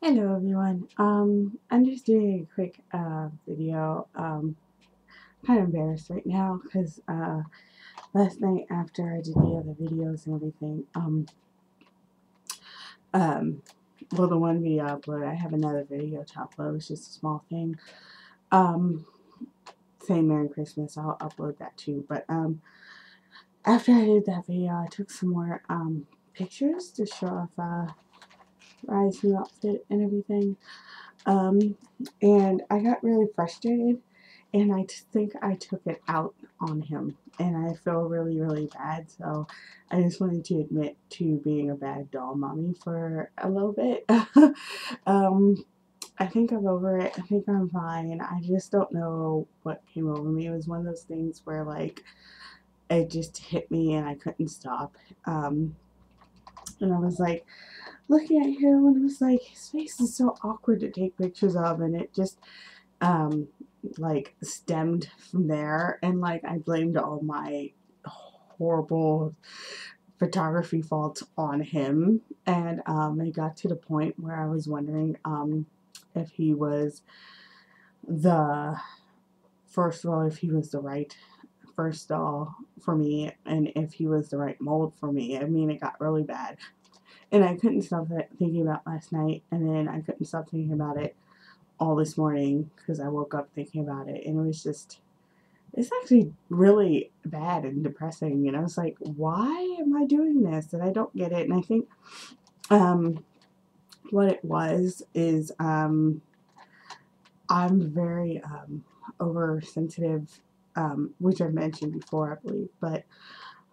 Hello everyone. I'm just doing a quick video. Kind of embarrassed right now because last night after I did the other videos and everything, um, well, the one video I uploaded, I have another video to upload. It's just a small thing. Um, saying Merry Christmas. I'll upload that too. But after I did that video, I took some more pictures to show off Rye's new outfit and everything. And I got really frustrated, and I just think I took it out on him, and I feel really, really bad. So I just wanted to admit to being a bad doll mommy for a little bit. I think I'm over it. I think I'm fine. I just don't know what came over me. It was one of those things where, like, it just hit me and I couldn't stop. And I was like, looking at him, and it was like, his face is so awkward to take pictures of, and it just um like stemmed from there. And like, I blamed all my horrible photography faults on him. And it got to the point where I was wondering if he was the first of all, if he was the right first doll for me, and if he was the right mold for me. I mean, it got really bad. And I couldn't stop thinking about last night, and then I couldn't stop thinking about it all this morning because I woke up thinking about it, and it was just, it's actually really bad and depressing. You know, it's like, why am I doing this? And I don't get it. And I think what it was is I'm very oversensitive, which I've mentioned before, I believe, but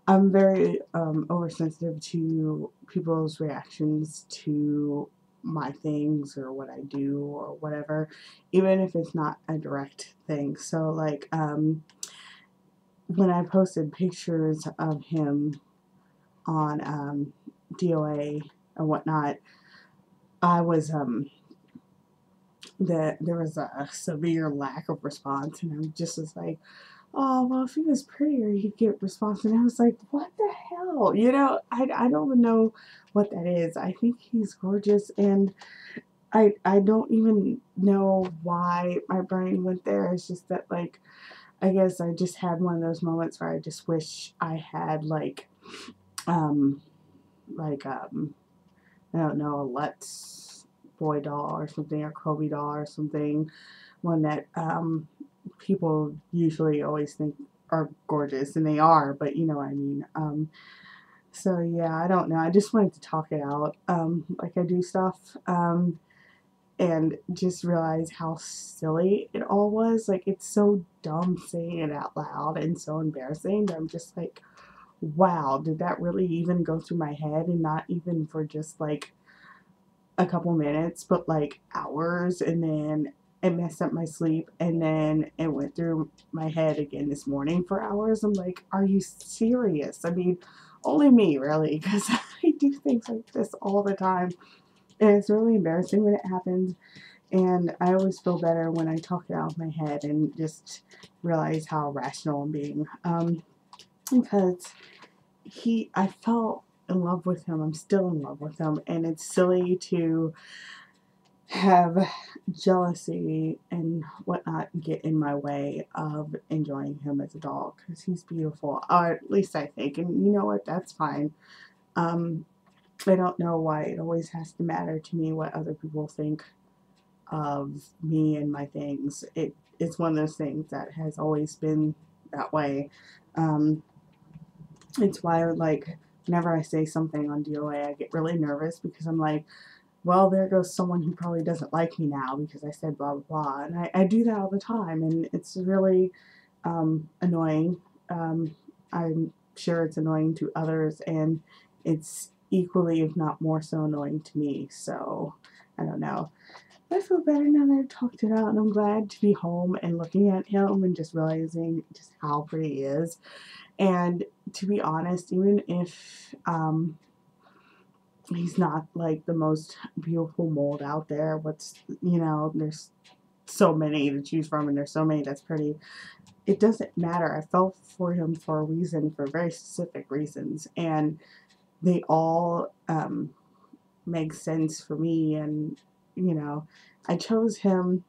I'm very oversensitive to people's reactions to my things or what I do or whatever, even if it's not a direct thing. So, like, when I posted pictures of him on DOA and whatnot, I was there was a severe lack of response, and I just was like, oh, well, if he was prettier, he'd get response. And I was like, what the hell? You know, I don't even know what that is. I think he's gorgeous, and I don't even know why my brain went there. It's just that, like, I guess I just had one of those moments where I just wish I had, um, I don't know, a Let's Boy doll or something, or Kobe doll or something. One that, people usually always think are gorgeous, and they are, but you know what I mean. So yeah, I don't know. I just wanted to talk it out, like I do stuff, and just realize how silly it all was. Like, it's so dumb saying it out loud and so embarrassing that I'm just like, wow, did that really even go through my head? And not even for just like a couple minutes, but like hours. And then it messed up my sleep, and then it went through my head again this morning for hours. I'm like, are you serious? I mean, only me, really, because I do things like this all the time, and it's really embarrassing when it happens. And I always feel better when I talk it out of my head and just realize how rational I'm being. Because I fell in love with him. I'm still in love with him, and it's silly to have jealousy and whatnot get in my way of enjoying him as a dog, because he's beautiful, or at least I think. And you know what? That's fine. Um, I don't know why it always has to matter to me what other people think of me and my things. It's one of those things that has always been that way. Um, it's why, like, whenever I say something on DOA, I get really nervous, because I'm like, well, there goes someone who probably doesn't like me now because I said blah, blah, blah. And I do that all the time, and it's really annoying. I'm sure it's annoying to others, and it's equally, if not more so, annoying to me. So, I don't know. I feel better now that I've talked it out, and I'm glad to be home and looking at him and just realizing just how pretty he is. And to be honest, even if he's not like the most beautiful mold out there, there's so many to choose from, and there's so many that's pretty. It doesn't matter. I fell for him for a reason, for very specific reasons, and they all make sense for me. And you know, I chose him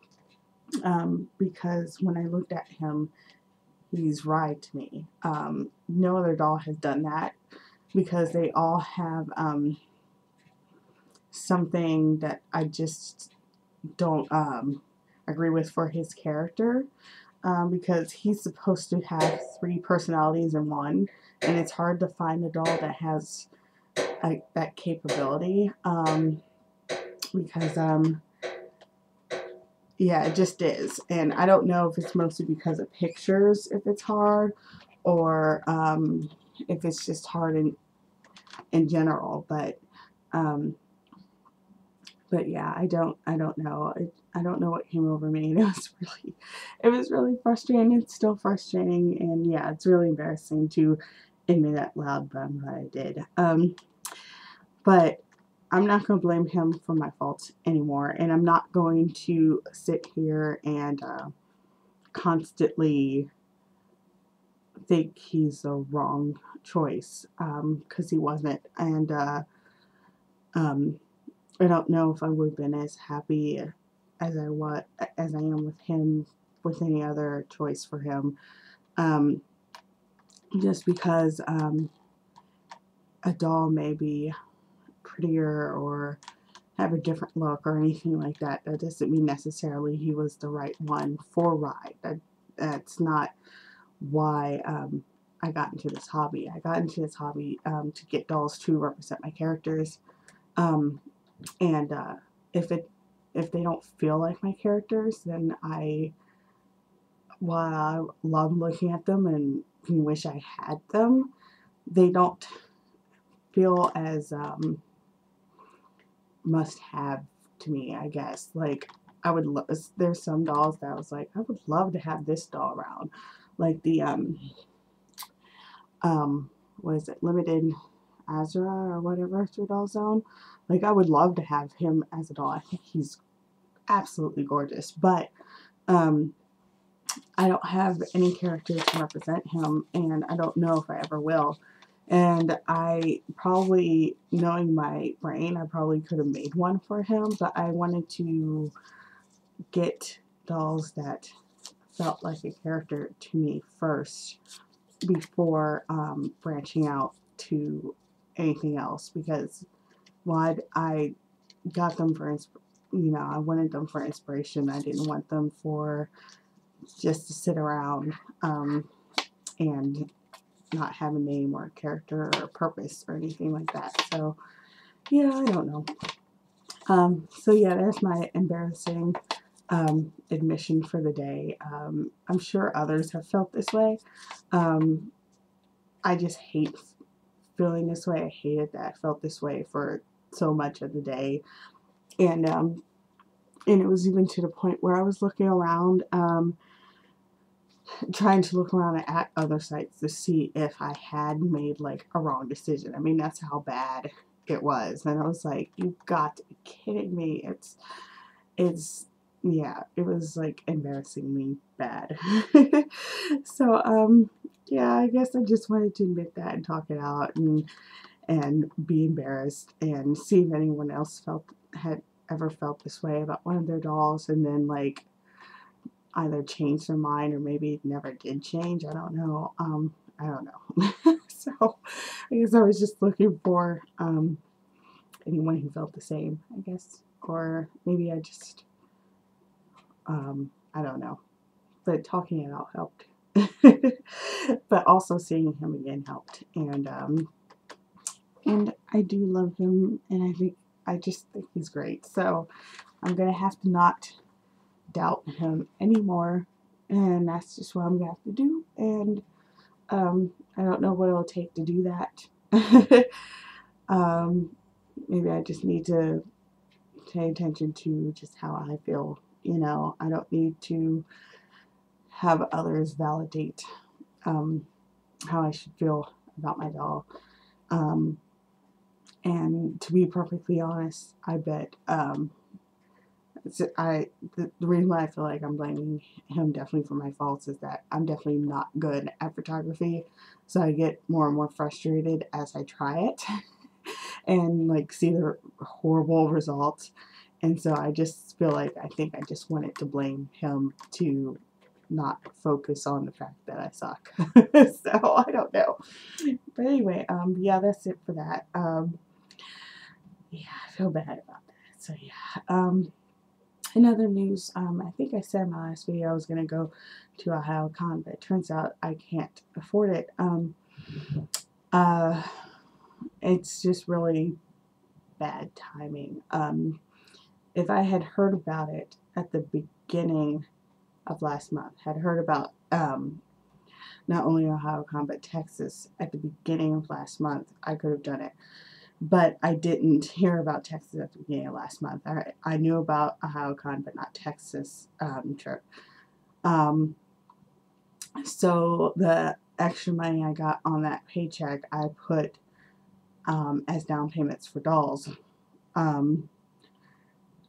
because when I looked at him, he's right to me. No other doll has done that because they all have something that I just don't agree with for his character. Because he's supposed to have 3 personalities in one, and it's hard to find a doll that has that capability. Because yeah, it just is, and I don't know if it's mostly because of pictures, if it's hard, or if it's just hard in general. But yeah, I don't know. I don't know what came over me. And it was really frustrating. It's still frustrating, and yeah, it's really embarrassing to admit that loud, but I'm glad I did. But I'm not going to blame him for my faults anymore, and I'm not going to sit here and constantly think he's the wrong choice, because he wasn't. And I don't know if I would have been as happy as I am with him with any other choice for him. Just because a doll may be prettier or have a different look or anything like that, that doesn't mean necessarily he was the right one for Ride. That's not why I got into this hobby. I got into this hobby to get dolls to represent my characters. And if they don't feel like my characters, then while I love looking at them and wish I had them, they don't feel as must-have to me, I guess. Like, there's some dolls that I was like, I would love to have this doll around. Like the, what is it, Limited Azura or whatever through Doll Zone. Like, I would love to have him as a doll. I think he's absolutely gorgeous. But, I don't have any characters to represent him, and I don't know if I ever will. And I probably, knowing my brain, I probably could have made one for him, but I wanted to get dolls that felt like a character to me first before branching out to anything else, because I got them for I wanted them for inspiration. I didn't want them for just to sit around and not have a name or a character or a purpose or anything like that. So yeah, I don't know. So yeah, there's my embarrassing admission for the day. I'm sure others have felt this way. I just hate feeling this way. I hated that I felt this way for so much of the day. And it was even to the point where I was looking around, trying to look around at other sites to see if I had made like a wrong decision. I mean, that's how bad it was. And I was like, you've got to be kidding me. Yeah, it was like embarrassingly bad. So, yeah, I guess I just wanted to admit that and talk it out and be embarrassed and see if anyone else had ever felt this way about one of their dolls, and then like either change their mind or maybe it never did change. I don't know. I don't know. So I guess I was just looking for anyone who felt the same, I guess. Or maybe I just I don't know. But talking it out helped. But also seeing him again helped. And I do love him, and I just think he's great. So I'm gonna have to not doubt him anymore, and that's just what I'm gonna have to do. And I don't know what it'll take to do that. Maybe I just need to pay attention to just how I feel. I don't need to have others validate how I should feel about my doll. And to be perfectly honest, I bet the reason why I feel like I'm blaming him definitely for my faults is that I'm definitely not good at photography, so I get more and more frustrated as I try it and like see the horrible results, And so I just feel like I think I just wanted to blame him to not focus on the fact that I suck. So I don't know. But anyway, yeah, that's it for that. Yeah, I feel bad about that. So yeah. In other news, I think I said in my last video I was gonna go to OhioCon, but it turns out I can't afford it. It's just really bad timing. If I had heard about it at the beginning of last month, had heard about not only OhioCon but Texas at the beginning of last month, I could have done it. But I didn't hear about Texas at the beginning of last month. I knew about OhioCon, but not Texas trip. So the extra money I got on that paycheck, I put as down payments for dolls.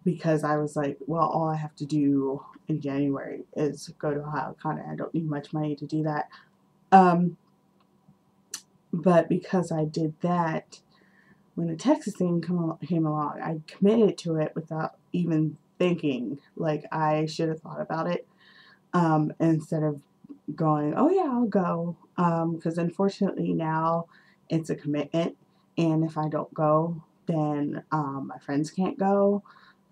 Because I was like, well, all I have to do in January is go to OhioCon, and I don't need much money to do that. But because I did that, when the Texas thing came along, I committed to it without even thinking. Like, I should have thought about it instead of going, oh yeah, I'll go. Because unfortunately now it's a commitment, and if I don't go, then my friends can't go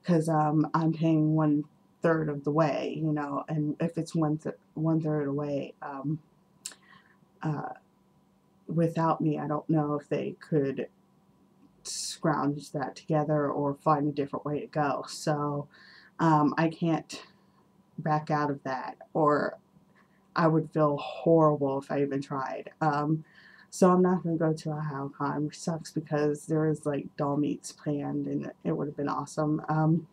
because I'm paying 1/3 of the way, you know, and if it's one third away, without me, I don't know if they could scrounge that together or find a different way to go. So I can't back out of that, or I would feel horrible if I even tried. So I'm not going to go to OhioCon, which sucks because there is like doll meets planned and it would have been awesome.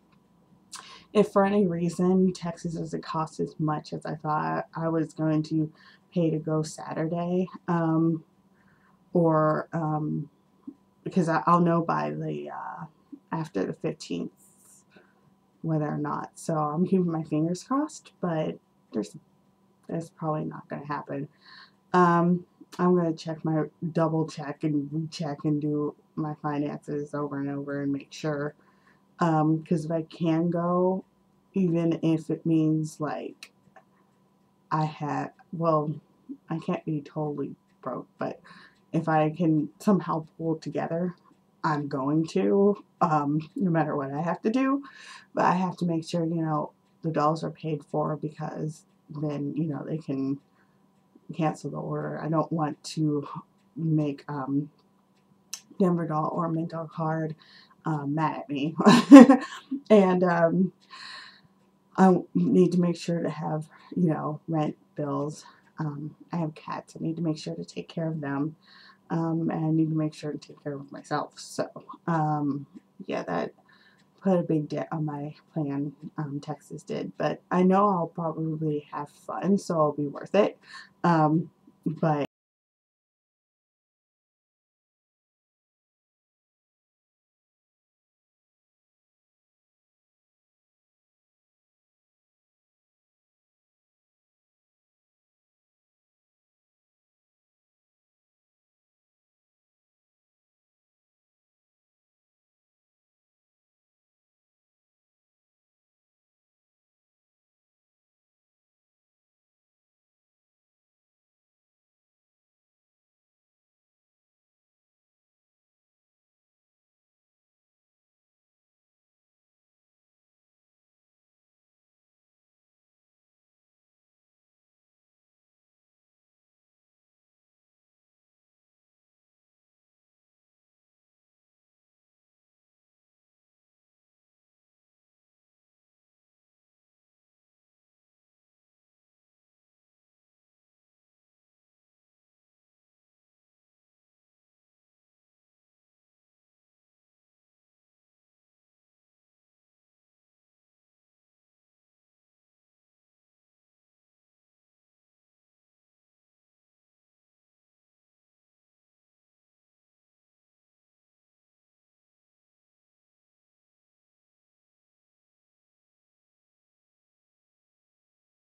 If for any reason Texas doesn't cost as much as I thought I was going to pay to go Saturday, or because I'll know by the after the 15th whether or not. So I'm keeping my fingers crossed, but that's probably not going to happen. I'm going to double check and recheck and do my finances over and over and make sure. Because if I can go, even if it means like well, I can't be totally broke, but if I can somehow pull it together, I'm going to, no matter what I have to do. But I have to make sure, you know, the dolls are paid for, because then, you know, they can cancel the order. I don't want to make Denver Doll or Mint Card mad at me. And I need to make sure to have, you know, rent bills. I have cats. I need to make sure to take care of them. And I need to make sure to take care of myself. So, yeah, that put a big dent on my plan. Texas did. But I know I'll probably have fun, so it'll be worth it. But